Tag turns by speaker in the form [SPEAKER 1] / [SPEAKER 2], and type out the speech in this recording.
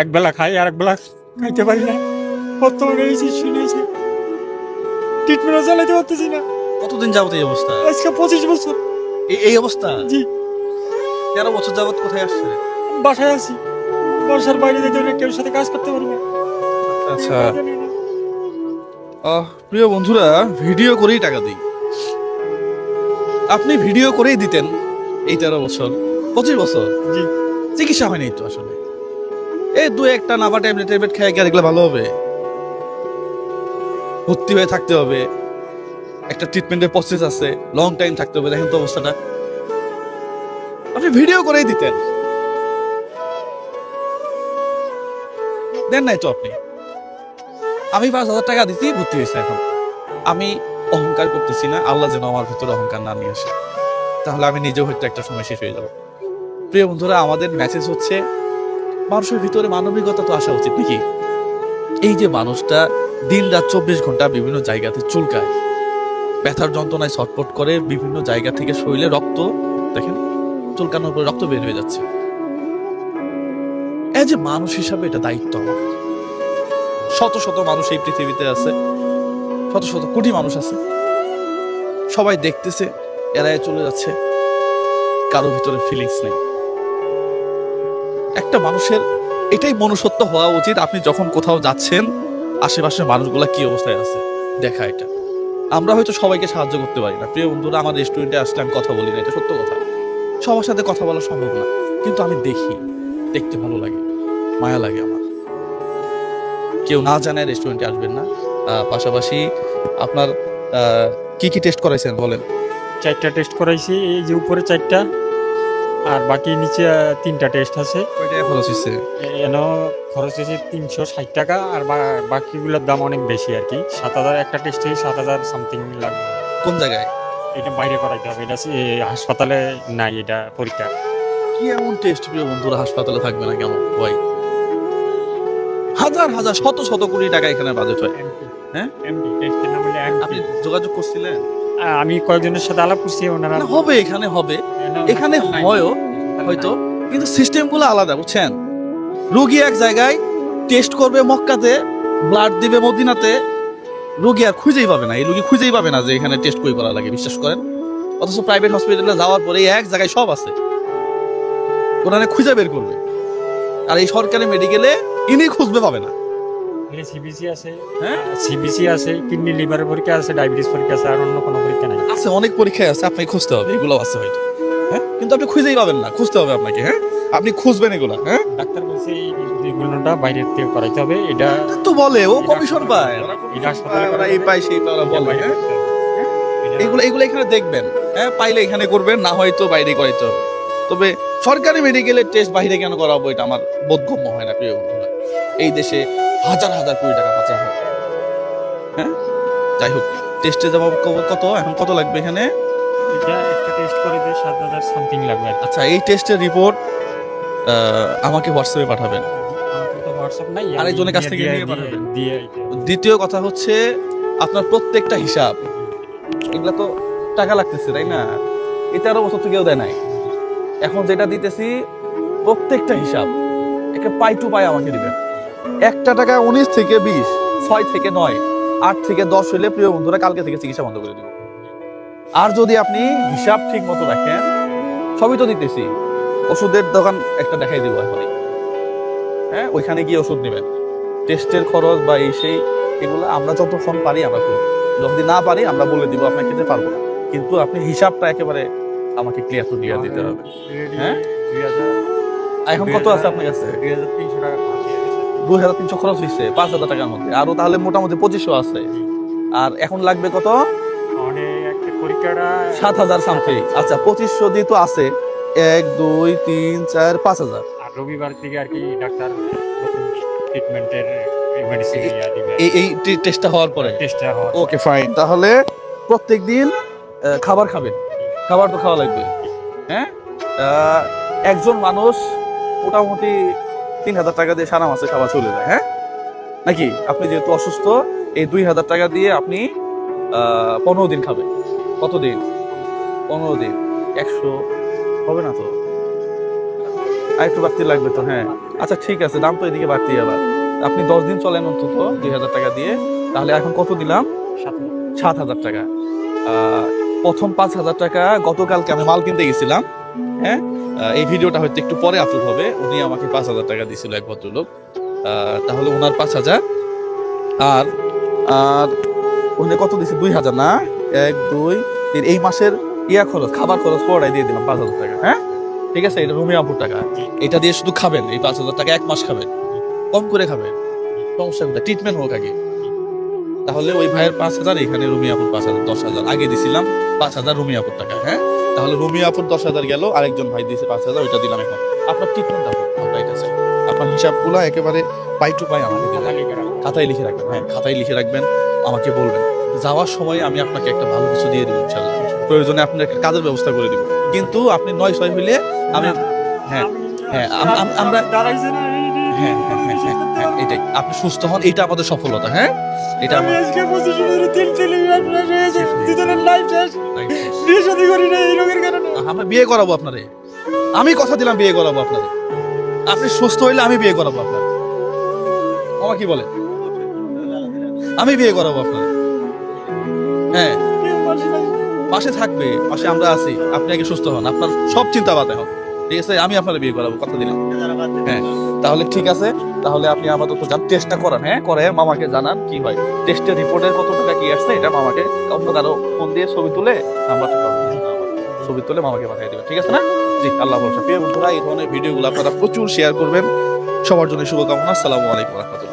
[SPEAKER 1] এক বেলা খাই আর এক বেলা খাইতে পারি না। বর্তমানে এই যে শুনেছি ট্রিটমেন্টও চালাইতে পারতেছি না।
[SPEAKER 2] কতদিন যাবত এই অবস্থা?
[SPEAKER 1] আজকে 25 বছর।
[SPEAKER 2] এই অবস্থা?
[SPEAKER 1] জি।
[SPEAKER 2] 13 বছর যাবত কোথায় আসছে?
[SPEAKER 1] বাসায় আছি, বাসার বাইরে যেতে হলে কেউ সাথে কাজ করতে পারবো না।
[SPEAKER 2] আচ্ছা, প্রিয় বন্ধুরা, ভিডিও করেই টাকা দিই। আপনি ভিডিও করেই দিতেন এই 13 বছর, 25 বছর।
[SPEAKER 1] জি।
[SPEAKER 2] চিকিৎসা হয়নি তো আসলে। এই দু একটা নাবা ট্যাবলেট খেয়ে গেলে এগুলো ভালো হবে? ভর্তি হয়ে থাকতে হবে, একটা ট্রিটমেন্টের প্রসেস আছে, লং টাইম থাকতে হবে। দেখেন তো অবস্থাটা। আপনি ভিডিও করেই দিতেন, দেন নাই তো আপনি। আমি 5,000 টাকা দিতেই ভর্তি হয়েছে। এখন আমি অহংকার করতেছি না, আল্লাহ যেন আমার ভিতরে অহংকার না নিয়ে আসে, তাহলে আমি নিজেও হয়তো একটা সময় শেষ হয়ে যাব। প্রিয় বন্ধুরা, আমাদের মেসেজ হচ্ছে মানুষের ভিতরে মানবিকতা তো আসা উচিত নাকি? এই যে মানুষটা দিন রাত 24 ঘন্টা বিভিন্ন জায়গাতে চুলকায়, ব্যথার যন্ত্রণায় ছটফট করে, বিভিন্ন জায়গা থেকে শরীরে রক্ত, দেখেন চুলকানোর পরে রক্ত বের হয়ে যাচ্ছে। এই যে মানুষ হিসাবে এটা দায়িত্ব আমাদের। শত শত মানুষ এই পৃথিবীতে আছে, শত শত কোটি মানুষ আছে, সবাই দেখতেছে, এরাই চলে যাচ্ছে, কারো ভিতরে ফিলিংস নেই। একটা মানুষের এটাই মনুষ্যত্ব হওয়া উচিত। আপনি যখন কোথাও যাচ্ছেন, আশেপাশের মানুষগুলা কি অবস্থায় আছে দেখা। এটা আমরা হয়তো সবাইকে সাহায্য করতে পারি না। প্রিয় বন্ধুরা, আমার রেস্টুরেন্টে আসলে আমি কথা বলি না, এটা সত্য কথা। সবার সাথে কথা বলা সম্ভব না, কিন্তু আমি দেখি, দেখতে ভালো লাগে, মায়া লাগে আমার। কেউ না জানায় রেস্টুরেন্টে আসবেন না। পাশাপাশি আপনার কি কি টেস্ট করাইছেন বলেন?
[SPEAKER 1] 4টা টেস্ট করাইছি, এই যে উপরে 4টা আর বাকি নিচে 3টা টেস্ট আছে।
[SPEAKER 2] কয় টাকা খরচ হয়েছে?
[SPEAKER 1] এন খরচ হয়েছে 360 টাকা, আর বাকিগুলোর দাম অনেক বেশি আর কি। 7,000 একটা টেস্টে 7,000 সামথিং লাগবে।
[SPEAKER 2] কোন জায়গায়?
[SPEAKER 1] এটা বাইরে করাইতে হবে, এটা হাসপাতালে নাই এটা পরীক্ষা।
[SPEAKER 2] কি এমন টেস্ট প্রিয় বন্ধুরা হাসপাতালে থাকবে না কেন ভাই? হাজার হাজার শত শত কোটি টাকা এখানে বাজেট হয়। হ্যাঁ?
[SPEAKER 1] এমডি টেস্টের নাম হলো
[SPEAKER 2] আপনি
[SPEAKER 1] এমডি।
[SPEAKER 2] যোগাযোগ করছিলেন?
[SPEAKER 1] আমি কয়েকজনের সাথে আলাপ করছি, ওনারা
[SPEAKER 2] না, হবে, এখানে হবে, এখানে হয়ও হয়তো, কিন্তু সিস্টেমগুলো আলাদা, বুঝছেন? রোগী এক জায়গায়, টেস্ট করবে মক্কাতে, ব্লাড দিবে মদিনাতে, রোগী আর খুঁজেই পাবে না। এই রোগী খুঁজেই পাবে না যে এখানে টেস্ট কই করা লাগে, বিশ্বাস করেন। অথচ প্রাইভেট হসপিটালে যাওয়ার পরে এক জায়গায় সব আছে, ওখানে খুঁজে বের করবে। আর এই সরকারি মেডিকেলে ইনি খুঁজবে পাবে না।
[SPEAKER 1] সিবিসি আছে,
[SPEAKER 2] হ্যাঁ,
[SPEAKER 1] সিবিসি আছে, কিডনি লিভারের পরীক্ষা আছে, ডায়াবেটিস পরীক্ষা আছে, আর অন্য কোনো পরীক্ষা নাই।
[SPEAKER 2] আছে, অনেক পরীক্ষায় আছে, আপনাকে খুঁজতে হবে, এগুলো আছে হয়তো। হ্যাঁ, কিন্তু আপনি খুঁজেই পাবেন না, খুঁজতে হবে আপনাকে। হ্যাঁ, আপনি খুঁজবেন এগুলা। হ্যাঁ,
[SPEAKER 1] ডাক্তার বলছে এইগুলোটা বাইরের থেকে করাইতে হবে। এটা
[SPEAKER 2] তো বলে ও কমিশন পায়,
[SPEAKER 1] এটা হাসপাতালে
[SPEAKER 2] ওরা এই পায় সেই পায়, ওরা বলে। হ্যাঁ, এগুলো এগুলো এখানে দেখবেন। হ্যাঁ, পাইলে এখানে করবেন, না হয়তো বাইরে করাইতে হবে। তবে সরকারি মেডিকেলের টেস্ট বাইরে কেন করাবো, এটা আমার বোধগম্য হয় না প্রিয় বন্ধুরা। এই দেশে হাজার হাজার কোটি টাকা পাচার হয়। হ্যাঁ, যাই হোক, টেস্টে যাবো কত, এখন কত লাগবে এখানে?
[SPEAKER 1] এটা একটা টেস্ট করে দিয়ে 7,000 সামথিং লাগবে আর কি।
[SPEAKER 2] আচ্ছা, এই টেস্টের রিপোর্ট আমাকে হোয়াটসঅ্যাপে পাঠাবেন।
[SPEAKER 1] আমার তো হোয়াটসঅ্যাপ নাই,
[SPEAKER 2] আরেকজনের কাছ থেকে নিয়ে পাঠাবেন।
[SPEAKER 1] দিয়ে
[SPEAKER 2] দ্বিতীয় কথা হচ্ছে আপনার প্রত্যেকটা হিসাব, এগুলা তো টাকা লাগতেছে, তাই না? এই 13 বছর তো কেউ দেয় নাই। এখন যেটা দিতেছি প্রত্যেকটা হিসাব একটা পাই টু পাই আমাকে দিবেন। একটা টাকা 19 থেকে 20, 6 থেকে 9, 8 থেকে 10 হইলে প্রিয় বন্ধুরা কালকে থেকে চিকিৎসা বন্ধ করে দিব। আর যদি আপনি হিসাব ঠিক মতো রাখেন, সবই তো দিতেছি, ওষুধের দোকান একটা দেখাই দিব এখনই। হ্যাঁ, ওইখানে গিয়ে ওষুধ নেবেন। টেস্টের খরচ বা এই সেই এগুলো আমরা যতক্ষণ পারি আমরা করব, যদি না পারি আমরা বলে দিব আপনাকে খেতে পারবো না। কিন্তু আপনি হিসাবটা একেবারে আমাকে ক্লিয়ার তো দিয়ে দিতে হবে। হ্যাঁ,
[SPEAKER 1] 2000
[SPEAKER 2] এখন কত আছে আপনার কাছে?
[SPEAKER 1] 2300 টাকা খরচ হয়ে গেছে।
[SPEAKER 2] 2300 খরচ হয়েছে 5,000 টাকার মধ্যে, আরো তাহলে মোটামুটি 2500 আছে। আর এখন লাগবে কত?
[SPEAKER 1] মানে একটা পরীক্ষাটা
[SPEAKER 2] 7,000 সামথিং। আচ্ছা, 2500 দিয়ে তো আছে 1 2 3 4 5,000।
[SPEAKER 1] আর রবিবার থেকে আর কি ডাক্তার ট্রিটমেন্টের মেডিসিন দিবে।
[SPEAKER 2] এই টেস্টটা হওয়ার পরে
[SPEAKER 1] টেস্টটা হওয়ার
[SPEAKER 2] ওকে ফাইন। তাহলে প্রত্যেকদিন খাবার খাবেন, খাবার তো খাওয়া লাগবে। হ্যাঁ, একজন মানুষ মোটামুটি 3,000 টাকা দিয়ে সারা মাসে খাবার চলে যায়। হ্যাঁ, নাকি? আপনি যেহেতু অসুস্থ, এই 2,000 টাকা দিয়ে আপনি 15 দিন খাবেন। কতদিন? 15 দিন, 100 হবে না তো? আর একটু বাড়তি লাগবে তো, হ্যাঁ। আচ্ছা ঠিক আছে, দাম তো এদিকে বাড়তি আবার। আপনি 10 দিন চলেন অন্তত 2,000 টাকা দিয়ে, তাহলে এখন কত দিলাম? 7,000 টাকা। প্রথম 5,000 টাকা গতকালকে আমি মাল কিনতে গেছিলাম, হ্যাঁ। এই ভিডিওটা হয়তো একটু পরে আপলোড হবে। উনি আমাকে 5,000 টাকা দিয়েছিল, এক ভদ্রলোক। তাহলে ওনার 5,000, আর আর ওখানে কত দিয়েছে? 2,000 না? 1 2 3, এই মাসের খরচ, খাবার খরচ পুরোটাই দিয়ে দিলাম 5,000 টাকা, হ্যাঁ। ঠিক আছে, এটা রুমি আপুর টাকা। এটা দিয়ে শুধু খাবেন, এই 5,000 টাকা 1 মাস খাবেন, কম করে খাবেন, সমস্যা কোথায়? ট্রিটমেন্ট হোক আগে। তাহলে ওই ভাইয়ের 5,000, এখানে রুমি আপুর 5,000, 10,000 আগে দিছিলাম, 5,000 রুমি আপুর টাকা, হ্যাঁ। তাহলে রুমি আপুর 10,000 গেল, আরেকজন ভাই দিয়েছে 5,000, ওইটা দিলাম। এখন আপনার ট্রিটমেন্টটা হোক, আমরা এটা চাই। আপনার হিসাবগুলো একেবারে পাই টু পাই আমাকে দিবেন। খাতায় লিখে রাখবেন, হ্যাঁ, খাতায় লিখে রাখবেন, আমাকে বলবেন। যাওয়ার সময় আমি আপনাকে একটা ভালো কিছু দিয়ে দেবো ইনশাল্লাহ। প্রয়োজনে আপনার একটা কাজের ব্যবস্থা করে দিব, কিন্তু আপনি 9-6 হইলে আমি, হ্যাঁ হ্যাঁ, আমরা হ্যাঁ হ্যাঁ হ্যাঁ হ্যাঁ হ্যাঁ, এটাই। আপনি সুস্থ হন, এটা আমাদের সফলতা, হ্যাঁ। এটা আমার আমরা বিয়ে করাবো আপনারে, আমি কথা দিলাম বিয়ে করাবো আপনারে। আপনি সুস্থ হইলে আমি বিয়ে করাবো আপনার। আমার কি বলে? আমি বিয়ে করাবো আপনার, হ্যাঁ। পাশে থাকবে, পাশে আমরা আছি। আপনি আগে সুস্থ হন, আপনার সব চিন্তা বাদ এখন, ঠিক আছে। আমি আপনার বিয়ে করাবো, কথা দিলাম, হ্যাঁ। তাহলে ঠিক আছে, তাহলে আপনি আপাতত যান, টেস্টটা করান, হ্যাঁ, করে মামাকে জানান কি হয়। টেস্টের রিপোর্টের কত টাকা কি আসছে, এটা মামাকে অন্য কারো ফোন দিয়ে ছবি তুলে নাম্বারটা ছবি তুলে মামাকে পাঠিয়ে দেবেন, ঠিক আছে না? জি, আল্লাহ ভরসা। প্রিয় বন্ধুরা, এই ধরনের ভিডিওগুলো আপনারা প্রচুর শেয়ার করবেন। সবার জন্য শুভকামনা। আসসালামু আলাইকুম ওয়া রাহমাতুল্লাহ।